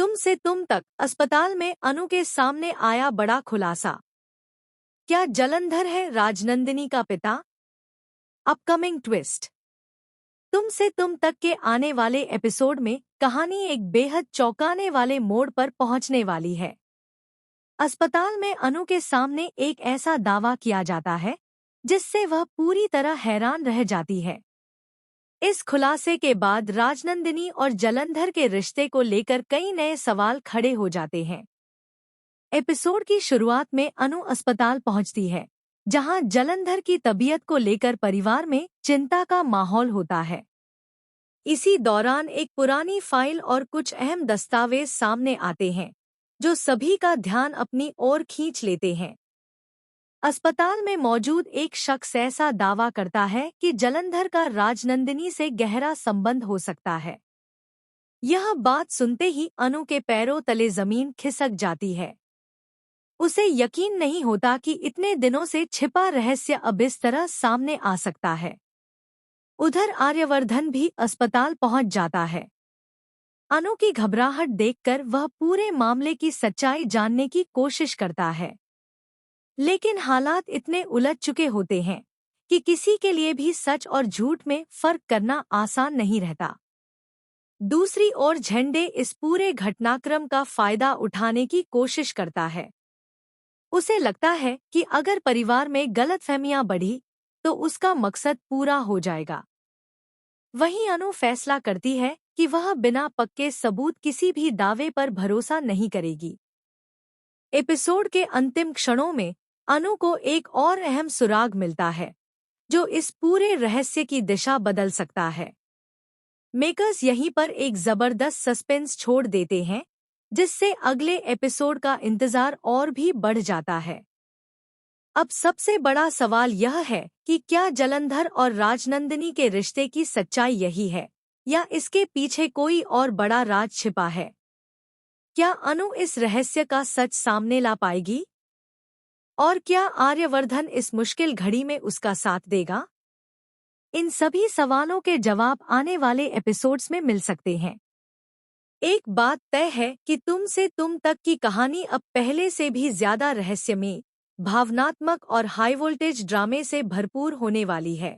तुम से तुम तक अस्पताल में अनु के सामने आया बड़ा खुलासा। क्या जलंधर है राजनंदिनी का पिता? Upcoming twist. तुम से तुम तक के आने वाले एपिसोड में कहानी एक बेहद चौंकाने वाले मोड़ पर पहुंचने वाली है। अस्पताल में अनु के सामने एक ऐसा दावा किया जाता है जिससे वह पूरी तरह हैरान रह जाती है। इस खुलासे के बाद राजनंदिनी और जलंधर के रिश्ते को लेकर कई नए सवाल खड़े हो जाते हैं। एपिसोड की शुरुआत में अनु अस्पताल पहुंचती है, जहां जलंधर की तबीयत को लेकर परिवार में चिंता का माहौल होता है। इसी दौरान एक पुरानी फाइल और कुछ अहम दस्तावेज सामने आते हैं, जो सभी का ध्यान अपनी ओर खींच लेते हैं। अस्पताल में मौजूद एक शख्स ऐसा दावा करता है कि जलंधर का राजनंदिनी से गहरा संबंध हो सकता है। यह बात सुनते ही अनु के पैरों तले जमीन खिसक जाती है। उसे यकीन नहीं होता कि इतने दिनों से छिपा रहस्य अब इस तरह सामने आ सकता है। उधर आर्यवर्धन भी अस्पताल पहुंच जाता है। अनु की घबराहट देखकर वह पूरे मामले की सच्चाई जानने की कोशिश करता है, लेकिन हालात इतने उलझ चुके होते हैं कि किसी के लिए भी सच और झूठ में फर्क करना आसान नहीं रहता। दूसरी ओर झंडे इस पूरे घटनाक्रम का फायदा उठाने की कोशिश करता है। उसे लगता है कि अगर परिवार में गलतफहमियां बढ़ी तो उसका मकसद पूरा हो जाएगा। वहीं अनु फैसला करती है कि वह बिना पक्के सबूत किसी भी दावे पर भरोसा नहीं करेगी। एपिसोड के अंतिम क्षणों में अनु को एक और अहम सुराग मिलता है, जो इस पूरे रहस्य की दिशा बदल सकता है। मेकर्स यहीं पर एक जबरदस्त सस्पेंस छोड़ देते हैं, जिससे अगले एपिसोड का इंतजार और भी बढ़ जाता है। अब सबसे बड़ा सवाल यह है कि क्या जलंधर और राजनंदिनी के रिश्ते की सच्चाई यही है, या इसके पीछे कोई और बड़ा राज छिपा है? क्या अनु इस रहस्य का सच सामने ला पाएगी? और क्या आर्यवर्धन इस मुश्किल घड़ी में उसका साथ देगा? इन सभी सवालों के जवाब आने वाले एपिसोड्स में मिल सकते हैं। एक बात तय है कि तुम से तुम तक की कहानी अब पहले से भी ज्यादा रहस्यमय, भावनात्मक और हाई वोल्टेज ड्रामे से भरपूर होने वाली है।